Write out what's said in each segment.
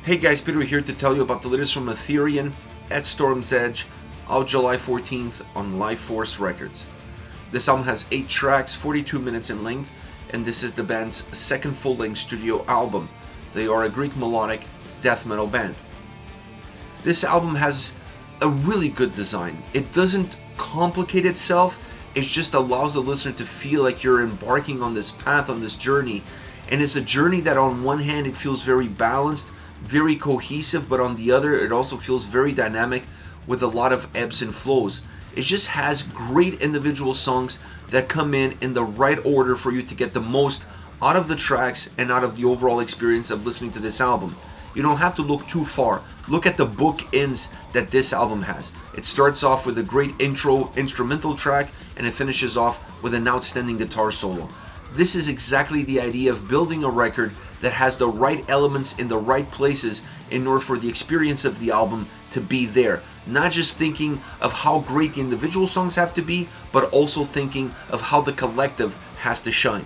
Hey guys, Peter here to tell you about the latest from Aetherian at Storm's Edge, out July 14th on Life Force Records. This album has 8 tracks, 42 minutes in length, and this is the band's second full-length studio album. They are a Greek melodic death metal band. This album has a really good design. It doesn't complicate itself, it just allows the listener to feel like you're embarking on this path, on this journey. And it's a journey that on one hand it feels very balanced, very cohesive, but on the other it also feels very dynamic with a lot of ebbs and flows. It just has great individual songs that come in the right order for you to get the most out of the tracks and out of the overall experience of listening to this album. You don't have to look too far. Look at the bookends that this album has. It starts off with a great intro instrumental track and it finishes off with an outstanding guitar solo. This is exactly the idea of building a record that has the right elements in the right places in order for the experience of the album to be there. Not just thinking of how great the individual songs have to be, but also thinking of how the collective has to shine.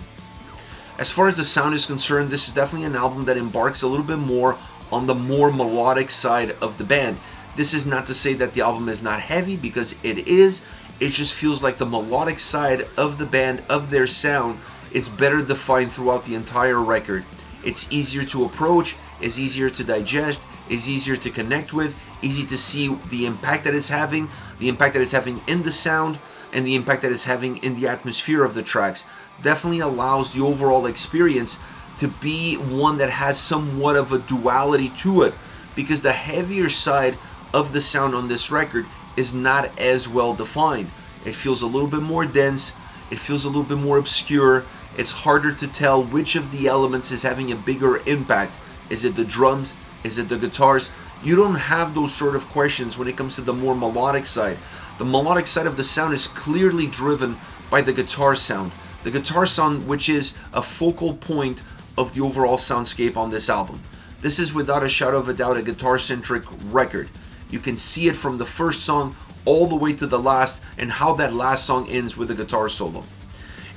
As far as the sound is concerned, this is definitely an album that embarks a little bit more on the more melodic side of the band. This is not to say that the album is not heavy, because it is. It just feels like the melodic side of the band, of their sound, is better defined throughout the entire record. It's easier to approach, it's easier to digest, it's easier to connect with, easy to see the impact that it's having, in the sound, and the impact that it's having in the atmosphere of the tracks. Definitely allows the overall experience to be one that has somewhat of a duality to it, because the heavier side of the sound on this record is not as well defined. It feels a little bit more dense, it feels a little bit more obscure. It's harder to tell which of the elements is having a bigger impact. Is it the drums? Is it the guitars? You don't have those sort of questions when it comes to the more melodic side. The melodic side of the sound is clearly driven by the guitar sound. The guitar sound, which is a focal point of the overall soundscape on this album. This is without a shadow of a doubt a guitar-centric record. You can see it from the first song all the way to the last, and how that last song ends with a guitar solo.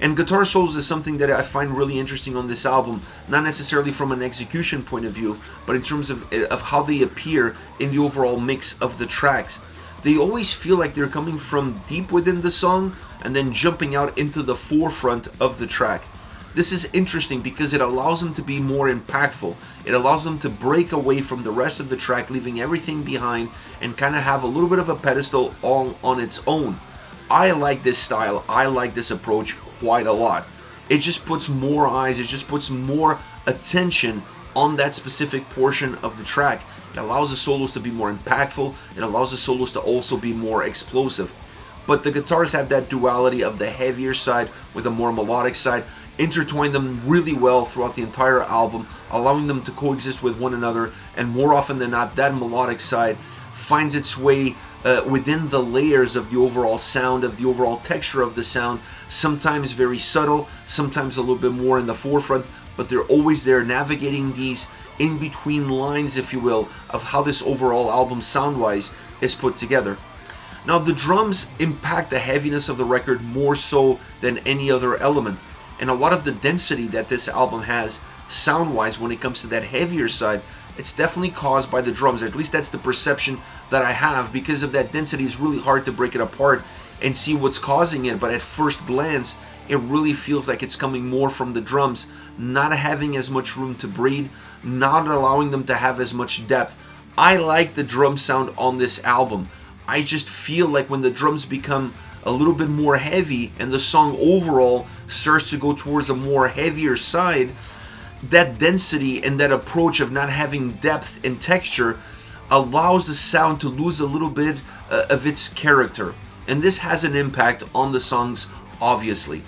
And guitar solos is something that I find really interesting on this album, not necessarily from an execution point of view, but in terms of how they appear in the overall mix of the tracks. They always feel like they're coming from deep within the song and then jumping out into the forefront of the track. This is interesting because it allows them to be more impactful. It allows them to break away from the rest of the track, leaving everything behind, and kind of have a little bit of a pedestal all on its own. I like this style, I like this approach quite a lot. It just puts more eyes, it just puts more attention on that specific portion of the track. It allows the solos to be more impactful, it allows the solos to also be more explosive. But the guitars have that duality of the heavier side with the more melodic side, intertwine them really well throughout the entire album, allowing them to coexist with one another, and more often than not, that melodic side finds its way within the layers of the overall sound, of the overall texture of the sound, sometimes very subtle, sometimes a little bit more in the forefront, but they're always there navigating these in-between lines, if you will, of how this overall album sound-wise is put together. Now, the drums impact the heaviness of the record more so than any other element, and a lot of the density that this album has sound-wise when it comes to that heavier side, it's definitely caused by the drums, or at least that's the perception that I have. Because of that density, it's really hard to break it apart and see what's causing it, but at first glance, it really feels like it's coming more from the drums, not having as much room to breathe, not allowing them to have as much depth. I like the drum sound on this album. I just feel like when the drums become a little bit more heavy and the song overall starts to go towards a more heavier side, that density and that approach of not having depth and texture allows the sound to lose a little bit of its character. And this has an impact on the songs, obviously.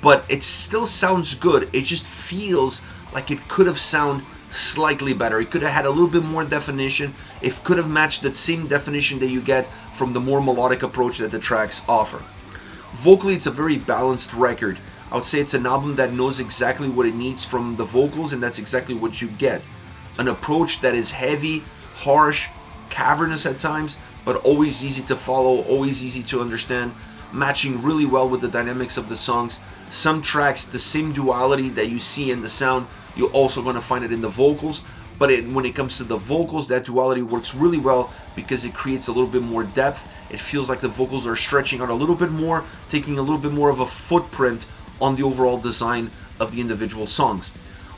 But it still sounds good. It just feels like it could have sounded slightly better. It could have had a little bit more definition. It could have matched that same definition that you get from the more melodic approach that the tracks offer. Vocally, it's a very balanced record. I would say it's an album that knows exactly what it needs from the vocals, and that's exactly what you get. An approach that is heavy, harsh, cavernous at times, but always easy to follow, always easy to understand, matching really well with the dynamics of the songs. Some tracks, the same duality that you see in the sound, you're also going to find it in the vocals, but when it comes to the vocals, that duality works really well because it creates a little bit more depth. It feels like the vocals are stretching out a little bit more, taking a little bit more of a footprint on the overall design of the individual songs.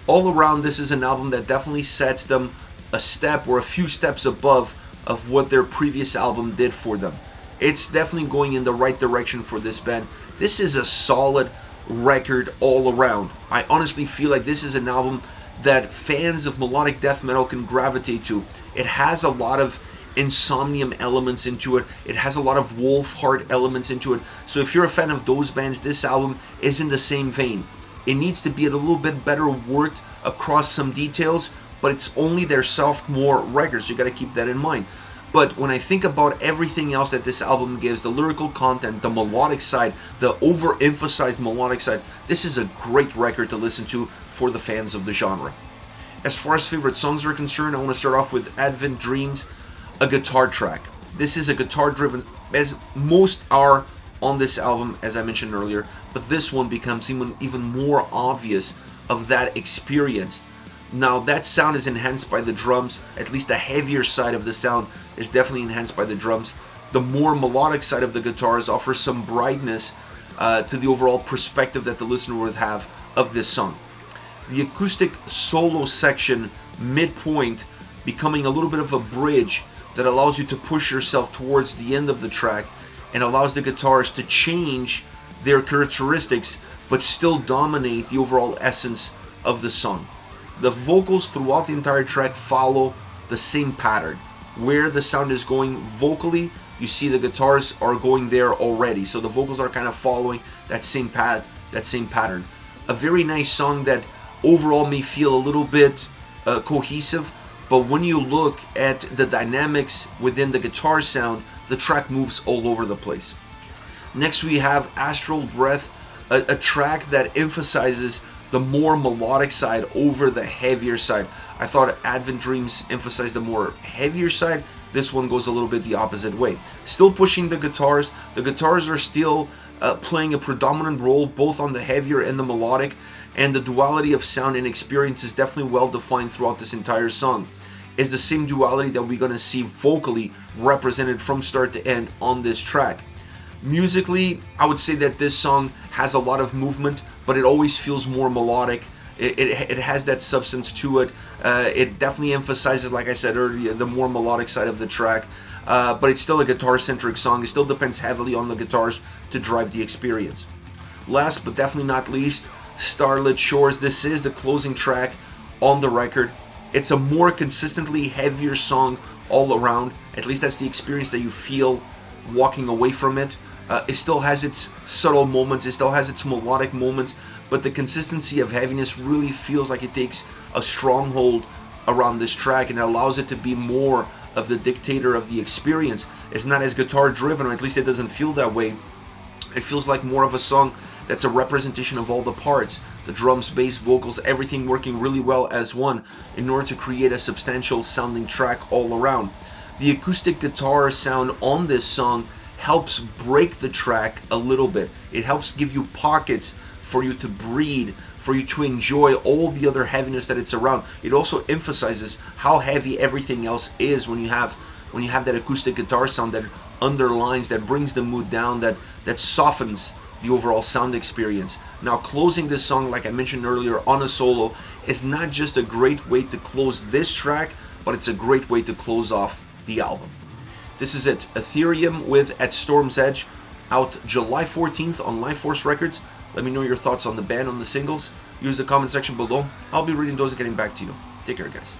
All around, this is an album that definitely sets them a step or a few steps above of what their previous album did for them. It's definitely going in the right direction for this band. This is a solid record all around. I honestly feel like this is an album that fans of melodic death metal can gravitate to. It has a lot of Insomnium elements into it. It has a lot of Wolfheart elements into it. So if you're a fan of those bands, this album is in the same vein. It needs to be a little bit better worked across some details, but it's only their sophomore records. You got to keep that in mind. But when I think about everything else that this album gives, the lyrical content, the melodic side, the overemphasized melodic side, this is a great record to listen to for the fans of the genre. As far as favorite songs are concerned, I want to start off with Advent Dreams, a guitar track. This is a guitar-driven, as most are on this album, as I mentioned earlier, but this one becomes even more obvious of that experience. Now, that sound is enhanced by the drums. At least the heavier side of the sound is definitely enhanced by the drums. The more melodic side of the guitars offers some brightness to the overall perspective that the listener would have of this song. The acoustic solo section midpoint becoming a little bit of a bridge that allows you to push yourself towards the end of the track and allows the guitars to change their characteristics but still dominate the overall essence of the song. The vocals throughout the entire track follow the same pattern. Where the sound is going vocally, you see the guitars are going there already. So the vocals are kind of following that same pattern. A very nice song that overall may feel a little bit cohesive, but when you look at the dynamics within the guitar sound, the track moves all over the place. Next we have Astral Breath, a track that emphasizes the more melodic side over the heavier side. I thought Advent Dreams emphasized the more heavier side. This one goes a little bit the opposite way. Still pushing the guitars. The guitars are still playing a predominant role both on the heavier and the melodic, and the duality of sound and experience is definitely well defined throughout this entire song. It's the same duality that we're going to see vocally represented from start to end on this track. Musically, I would say that this song has a lot of movement, but it always feels more melodic. It has that substance to it. It definitely emphasizes, like I said earlier, the more melodic side of the track. But it's still a guitar-centric song. It still depends heavily on the guitars to drive the experience. Last but definitely not least, Starlit Shores. This is the closing track on the record. It's a more consistently heavier song all around. At least that's the experience that you feel walking away from it. It still has its subtle moments, it still has its melodic moments, but the consistency of heaviness really feels like it takes a stronghold around this track and allows it to be more of the dictator of the experience. It's not as guitar driven, or at least it doesn't feel that way. It feels like more of a song that's a representation of all the parts, the drums, bass, vocals, everything working really well as one in order to create a substantial sounding track all around. The acoustic guitar sound on this song helps break the track a little bit. It helps give you pockets for you to breathe, for you to enjoy all the other heaviness that it's around. It also emphasizes how heavy everything else is when you have that acoustic guitar sound that underlines, that brings the mood down, that softens the overall sound experience. Now, closing this song, like I mentioned earlier, on a solo is not just a great way to close this track, but it's a great way to close off the album. This is it. Aetherian with At Storm's Edge, out July 14th on Life Force Records. Let me know your thoughts on the band, on the singles. Use the comment section below. I'll be reading those and getting back to you. Take care, guys.